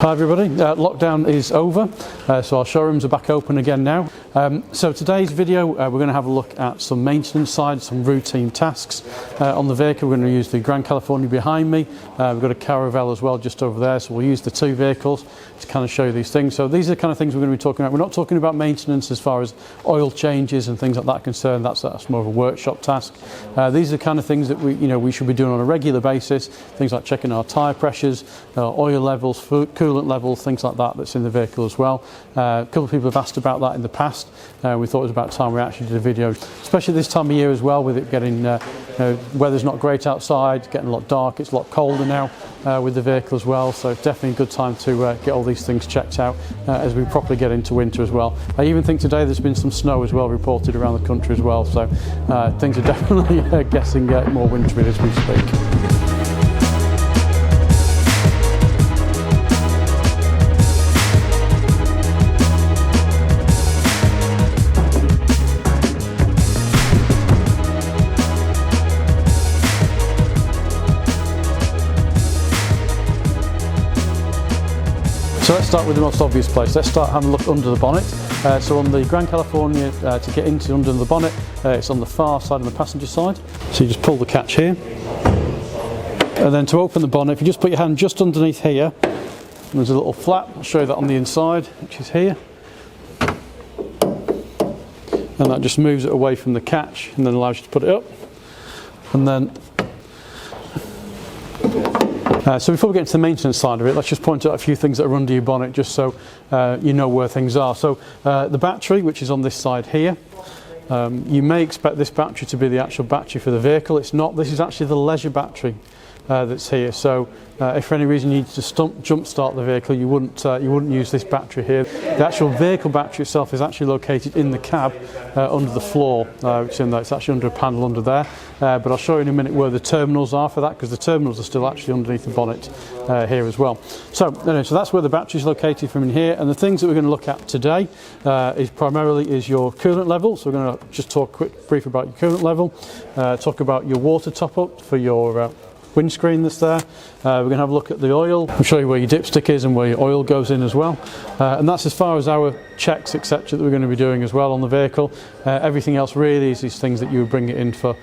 Hi everybody, lockdown is over, so our showrooms are back open again now. So today's video we're going to have a look at some maintenance side, some routine tasks on the vehicle. We're going to use the Grand California behind me. We've got a Caravelle as well just over there, so we'll use the two vehicles to kind of show you these things. So these are the kind of things we're going to be talking about. We're not talking about maintenance as far as oil changes and things like that are concerned. That's more of a workshop task. These are the kind of things that we should be doing on a regular basis. Things like checking our tyre pressures, oil levels, coolant levels, things like that that's in the vehicle as well. A couple of people have asked about that in the past. We thought it was about time we actually did a video, especially this time of year as well, with it getting weather's not great outside, getting a lot dark, it's a lot colder now with the vehicle as well, so definitely a good time to get all these things checked out as we properly get into winter as well. I even think today there's been some snow as well reported around the country as well, so things are definitely getting more wintry as we speak. So let's start with the most obvious place. Let's start having a look under the bonnet. So on the Grand California, to get into under the bonnet, it's on the far side on the passenger side. So you just pull the catch here. And then to open the bonnet, if you just put your hand just underneath here, there's a little flap. I'll show you that on the inside, which is here. And that just moves it away from the catch and then allows you to put it up. And then so before we get into the maintenance side of it, let's just point out a few things that are under your bonnet just so you know where things are. So the battery, which is on this side here, you may expect this battery to be the actual battery for the vehicle. It's not. This is actually the leisure battery that's here. So if for any reason you need to jump start the vehicle, you wouldn't use this battery here. The actual vehicle battery itself is actually located in the cab under the floor, which is in there. It's actually under a panel under there. But I'll show you in a minute where the terminals are for that, because the terminals are still actually underneath the bonnet here as well. So that's where the battery is located from in here. And the things that we're going to look at today is primarily your coolant level. So we're going to just talk brief about your coolant level, talk about your water top up for your windscreen that's there. We're going to have a look at the oil. I'll show you where your dipstick is and where your oil goes in as well. And that's as far as our checks, etc., that we're going to be doing as well on the vehicle. Everything else really is these things that you would bring it in for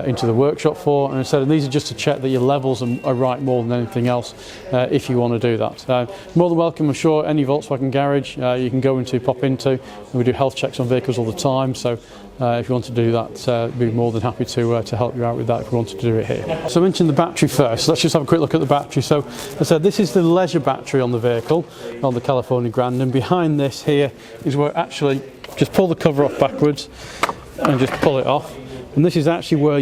into the workshop for. And instead, these are just to check that your levels are right more than anything else if you want to do that. More than welcome, I'm sure, any Volkswagen garage you can go into, pop into. We do health checks on vehicles all the time, so if you want to do that, we'd be more than happy to help you out with that if you wanted to do it here. So I mentioned the battery first. Let's just have a quick look at the battery. So as I said, this is the leisure battery on the vehicle, on the California Grand, and behind this here is where actually just pull the cover off backwards and just pull it off. And this is actually where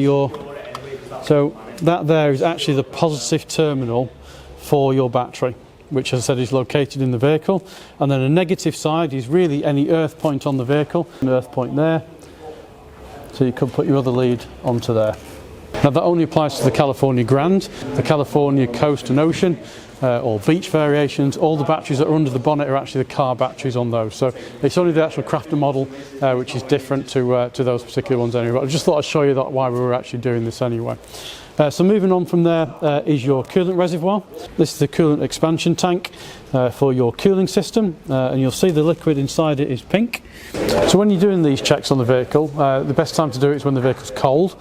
so that there is actually the positive terminal for your battery, which, as I said, is located in the vehicle. And then the negative side is really any earth point on the vehicle, an earth point there. So you can put your other lead onto there. Now that only applies to the California Grand, the California Coast and Ocean, or beach variations. All the batteries that are under the bonnet are actually the car batteries on those. So it's only the actual crafter model which is different to those particular ones anyway. But I just thought I'd show you that why we were actually doing this anyway. So moving on from there is your coolant reservoir. This is the coolant expansion tank for your cooling system, and you'll see the liquid inside it is pink. So when you're doing these checks on the vehicle, the best time to do it is when the vehicle's cold.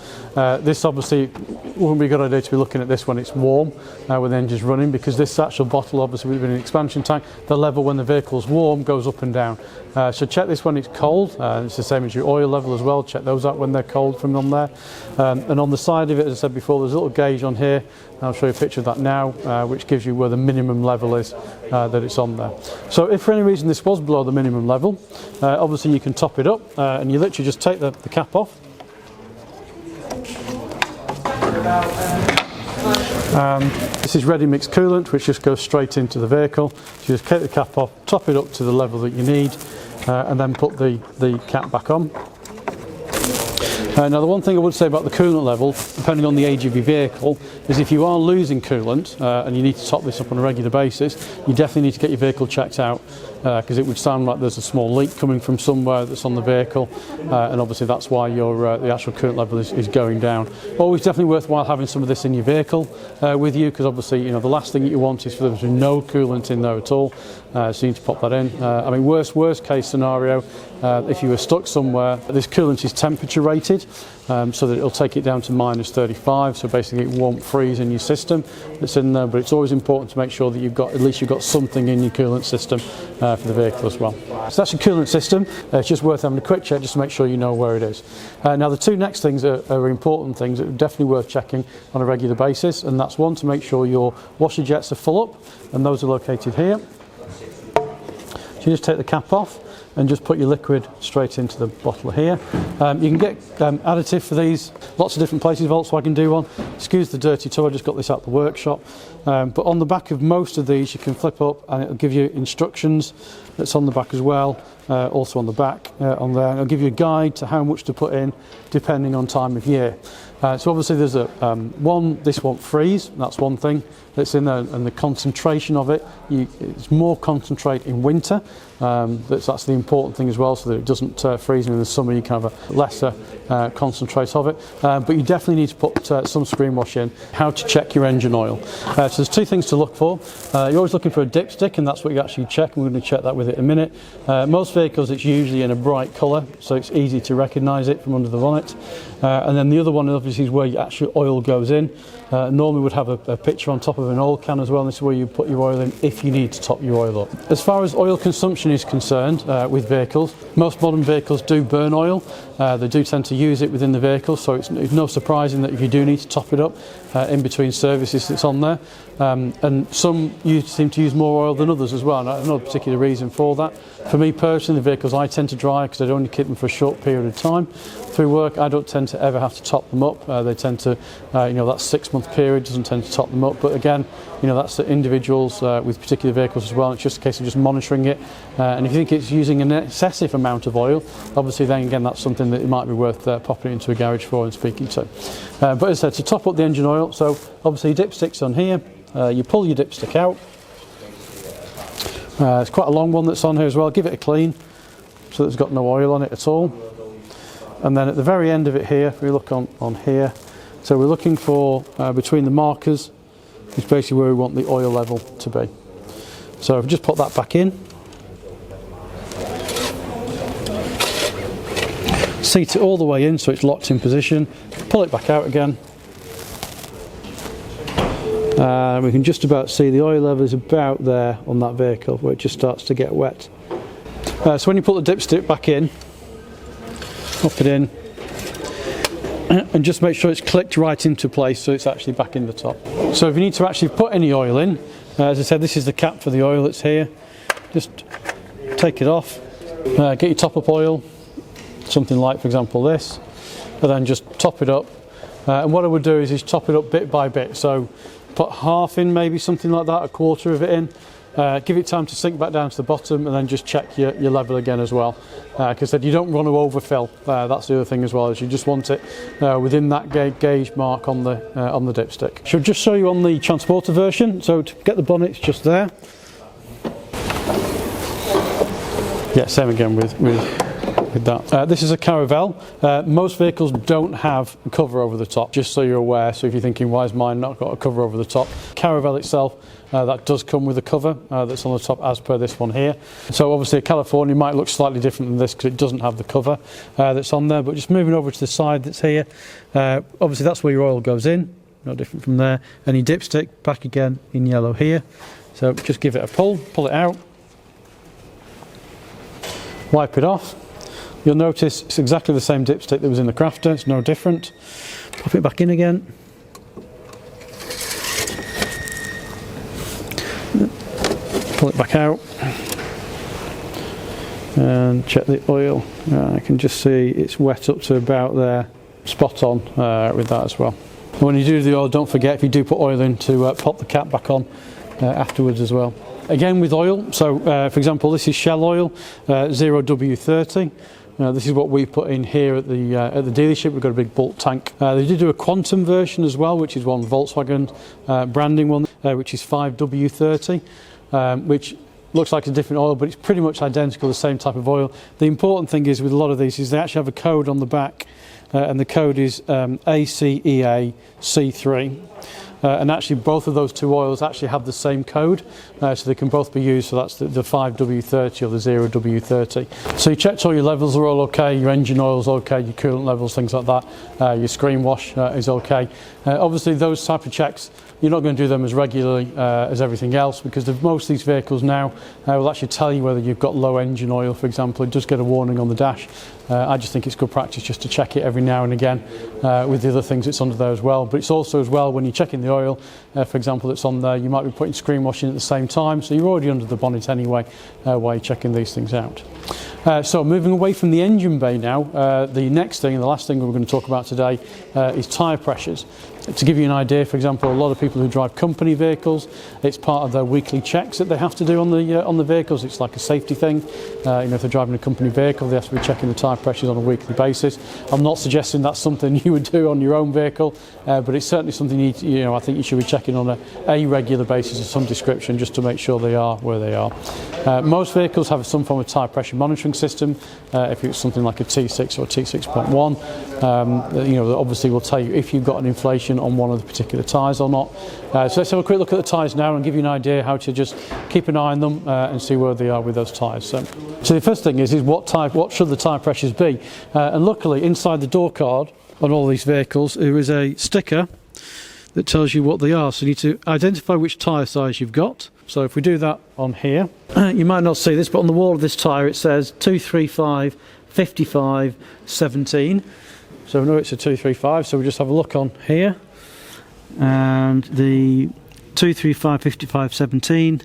This obviously wouldn't be a good idea to be looking at this when it's warm, when the engine's running, because this actual bottle, obviously with an expansion tank, the level when the vehicle's warm goes up and down. So check this when it's cold. It's the same as your oil level as well. Check those out when they're cold from on there. And on the side of it, as I said before, there's a little gauge on here. I'll show you a picture of that now, which gives you where the minimum level is that it's on there. So if for any reason this was below the minimum level, obviously you can top it up, and you literally just take the cap off. This is ready mixed coolant, which just goes straight into the vehicle. So you just take the cap off, top it up to the level that you need, and then put the cap back on. Now the one thing I would say about the coolant level, depending on the age of your vehicle, is if you are losing coolant and you need to top this up on a regular basis, you definitely need to get your vehicle checked out because it would sound like there's a small leak coming from somewhere that's on the vehicle, and obviously that's why your the actual coolant level is going down. Always definitely worthwhile having some of this in your vehicle with you, because obviously the last thing that you want is for there to be no coolant in there at all, so you need to pop that in. I mean, worst case scenario, if you were stuck somewhere, this coolant is temperature rated, so that it'll take it down to -35, so basically it won't freeze in your system that's in there. But it's always important to make sure that at least you've got something in your coolant system for the vehicle as well. So that's your coolant system. It's just worth having a quick check just to make sure you know where it is. Now the two next things are important things that are definitely worth checking on a regular basis, and that's one, to make sure your washer jets are full up, and those are located here. So you just take the cap off and just put your liquid straight into the bottle here. You can get additive for these, lots of different places. Volkswagen do one. Excuse the dirty toe, I just got this out the workshop. But on the back of most of these you can flip up and it'll give you instructions that's on the back as well, also on the back on there. It'll give you a guide to how much to put in depending on time of year. So obviously there's this won't freeze, that's one thing that's in there, and the concentration of it, it's more concentrate in winter. That's the important thing as well, so that it doesn't freeze, and in the summer you can have a lesser concentrate of it. But you definitely need to put some screen wash in. How to check your engine oil. So there's two things to look for. You're always looking for a dipstick, and that's what you actually check, and we're going to check that with it in a minute. Most vehicles it's usually in a bright colour, so it's easy to recognise it from under the bonnet. And then the other one obviously is where your actual oil goes in. Normally would have a picture on top of an oil can as well, and this is where you put your oil in if you need to top your oil up. As far as oil consumption is concerned with vehicles, most modern vehicles do burn oil. They do tend to use it within the vehicle, so it's no surprising that if you do need to top it up in between services, it's on there. And some seem to use more oil than others as well, and I have no particular reason for that. For me personally, the vehicles I tend to drive, because I only keep them for a short period of time through work, I don't tend to ever have to top them up. They tend to, that 6 month period doesn't tend to top them up, but again, that's the individuals with particular vehicles as well. It's just a case of just monitoring it, and if you think it's using an excessive amount of oil, obviously then again that's something that it might be worth popping into a garage for and speaking to. But as I said, to top up the engine oil, so obviously dipstick's on here. You pull your dipstick out. It's quite a long one that's on here as well. Give it a clean so that it's got no oil on it at all. And then at the very end of it here, if we look on here, so we're looking for between the markers, is basically where we want the oil level to be. So if we just put that back in, seat it all the way in so it's locked in position, pull it back out again. We can just about see the oil level is about there on that vehicle where it just starts to get wet. So when you put the dipstick back in, pop it in, and just make sure it's clicked right into place so it's actually back in the top. So if you need to actually put any oil in, as I said, this is the cap for the oil that's here. Just take it off, get your top up oil, something like for example this, and then just top it up. And what I would do is top it up bit by bit. So put half in, maybe something like that, a quarter of it in. Give it time to sink back down to the bottom, and then just check your level again as well, because you don't want to overfill. That's the other thing as well, is you just want it within that gauge mark on the dipstick. Should just show you on the transporter version. So to get the bonnet, it's just there. Yeah, same again with that. This is a Caravelle. Most vehicles don't have a cover over the top, just so you're aware. So if you're thinking, why has mine not got a cover over the top? Caravelle itself, that does come with a cover that's on the top as per this one here. So obviously a California might look slightly different than this because it doesn't have the cover that's on there. But just moving over to the side that's here, obviously that's where your oil goes in, no different from there. And your dipstick back again in yellow here. So just give it a pull it out, wipe it off. You'll notice it's exactly the same dipstick that was in the Crafter, it's no different. Pop it back in again. Pull it back out. And check the oil. I can just see it's wet up to about there, spot on with that as well. And when you do the oil, don't forget, if you do put oil in, to pop the cap back on afterwards as well. Again with oil, so for example this is Shell oil, 0W30. This is what we put in here at the dealership. We've got a big bulk tank. They did do a Quantum version as well, which is one Volkswagen branding one, which is 5W30, which looks like a different oil, but it's pretty much identical, the same type of oil. The important thing is with a lot of these is they actually have a code on the back, and the code is ACEA C3. And actually both of those two oils actually have the same code, so they can both be used. So that's the 5W30 or the 0W30. So you checked all your levels are all okay, your engine oil's okay, your coolant levels, things like that, your screen wash is okay. Obviously those type of checks, you're not going to do them as regularly as everything else, because most of these vehicles now will actually tell you whether you've got low engine oil, for example. It does get a warning on the dash. I just think it's good practice just to check it every now and again with the other things that's under there as well. But it's also as well when you're checking the oil, for example, that's on there, you might be putting screen washing at the same time, so you're already under the bonnet anyway while you're checking these things out. So moving away from the engine bay now, the next thing and the last thing we're going to talk about today is tyre pressures. To give you an idea, for example, a lot of people who drive company vehicles, it's part of their weekly checks that they have to do on the vehicles. It's like a safety thing. If they're driving a company vehicle, they have to be checking the tyre pressures on a weekly basis. I'm not suggesting that's something you would do on your own vehicle, but it's certainly something I think you should be checking on a regular basis of some description, just to make sure they are where they are. Most vehicles have some form of tyre pressure monitoring system. If it's something like a T6 or a T6.1, obviously will tell you if you've got an inflation on one of the particular tyres or not. So let's have a quick look at the tyres now and give you an idea how to just keep an eye on them and see where they are with those tyres. So the first thing is what should the tyre pressures be? And luckily inside the door card on all these vehicles there is a sticker that tells you what they are. So you need to identify which tyre size you've got. So if we do that on here, you might not see this, but on the wall of this tyre it says 235 55 17. So we know it's a 235, so we just have a look on here, and the 235 55 17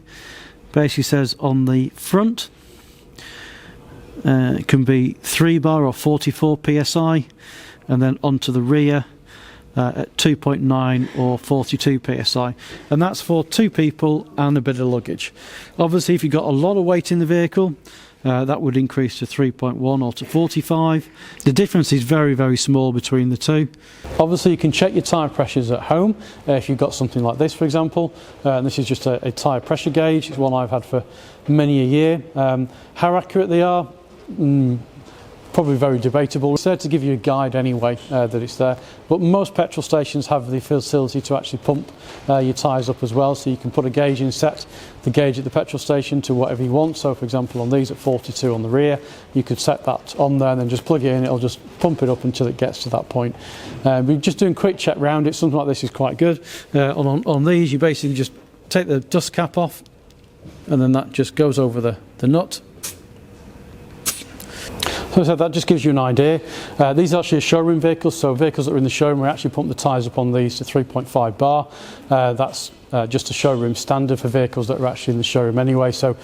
basically says on the front it can be 3 bar or 44 psi, and then onto the rear at 2.9 or 42 psi, and that's for 2 people and a bit of luggage. Obviously if you've got a lot of weight in the vehicle, that would increase to 3.1 or to 45. The difference is very, very small between the two. Obviously you can check your tyre pressures at home if you've got something like this, for example, and this is just a tyre pressure gauge. It's one I've had for many a year. How accurate they are? Probably very debatable. It's there to give you a guide anyway that it's there, but most petrol stations have the facility to actually pump your tyres up as well, so you can put a gauge in, set the gauge at the petrol station to whatever you want. So for example on these at 42 on the rear, you could set that on there and then just plug it in, it'll just pump it up until it gets to that point. We're just doing a quick check round it. Something like this is quite good. On these you basically just take the dust cap off and then that just goes over the nut. So that just gives you an idea. These are actually showroom vehicles, so vehicles that are in the showroom, we actually pump the tyres up on these to 3.5 bar. That's just a showroom standard for vehicles that are actually in the showroom anyway, so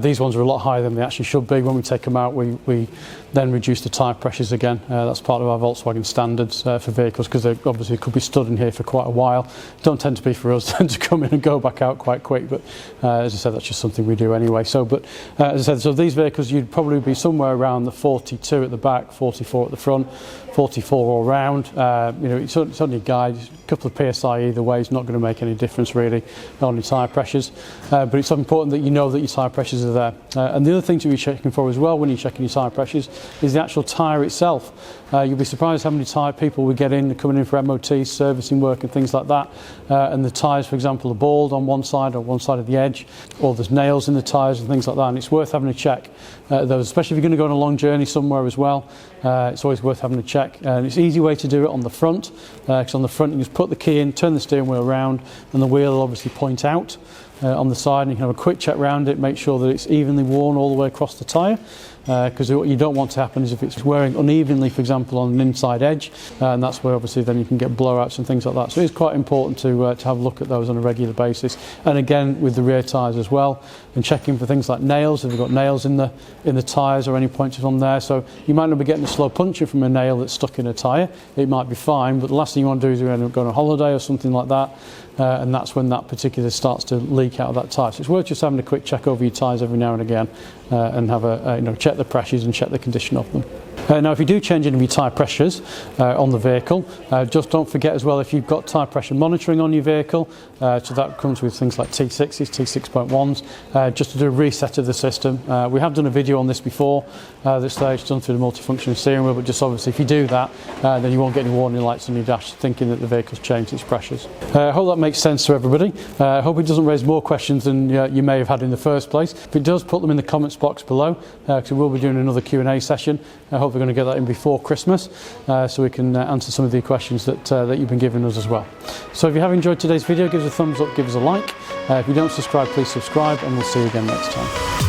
these ones are a lot higher than they actually should be. When we take them out, we then reduce the tyre pressures again. That's part of our Volkswagen standards for vehicles, because they obviously could be stood in here for quite a while. Don't tend to be for us to come in and go back out quite quick, but as I said, that's just something we do anyway. So, but as I said, so these vehicles you'd probably be somewhere around the 42 at the back, 44 at the front, 44 all round. It's only a guide. A couple of psi either way is not going to make any difference really on your tyre pressures, but it's important that you know that your tyre pressures are there. And the other thing to be checking for as well when you're checking your tyre pressures is the actual tyre itself. You'll be surprised how many tyre people we get coming in for MOT, servicing work and things like that, and the tyres, for example, are bald on one side or one side of the edge, or there's nails in the tyres and things like that, and it's worth having a check those, especially if you're going to go on a long journey somewhere as well. It's always worth having a check, and it's an easy way to do it on the front, because on the front you just put the key in, turn the steering wheel around, and the wheel will obviously point out on the side, and you can have a quick check round it, make sure that it's evenly worn all the way across the tyre, because what you don't want to happen is if it's wearing unevenly, for example, on an inside edge, and that's where obviously then you can get blowouts and things like that. So it's quite important to have a look at those on a regular basis, and again with the rear tyres as well, and checking for things like nails, if you've got nails in the tyres or any pointers on there. So you might not be getting a slow puncture from a nail that's stuck in a tyre, it might be fine, but the last thing you want to do is you end up going on holiday or something like that, and that's when that particular starts to leak out of that tyre. So it's worth just having a quick check over your tyres every now and again, and have check the pressures and check the condition of them. Now if you do change any of your tyre pressures on the vehicle, just don't forget as well, if you've got tyre pressure monitoring on your vehicle, so that comes with things like T6s, T6.1s, just to do a reset of the system. We have done a video on this before this stage, done through the multifunction steering wheel, but just obviously if you do that, then you won't get any warning lights on your dash thinking that the vehicle's changed its pressures. I hope that makes sense to everybody. I hope it doesn't raise more questions than you may have had in the first place. If it does, put them in the comments box below, because we will be doing another Q&A session. I hope we're going to get that in before Christmas, so we can answer some of the questions that you've been giving us as well. So if you have enjoyed today's video, give us a thumbs up, give us a like. If you don't subscribe, please subscribe, and we'll see you again next time.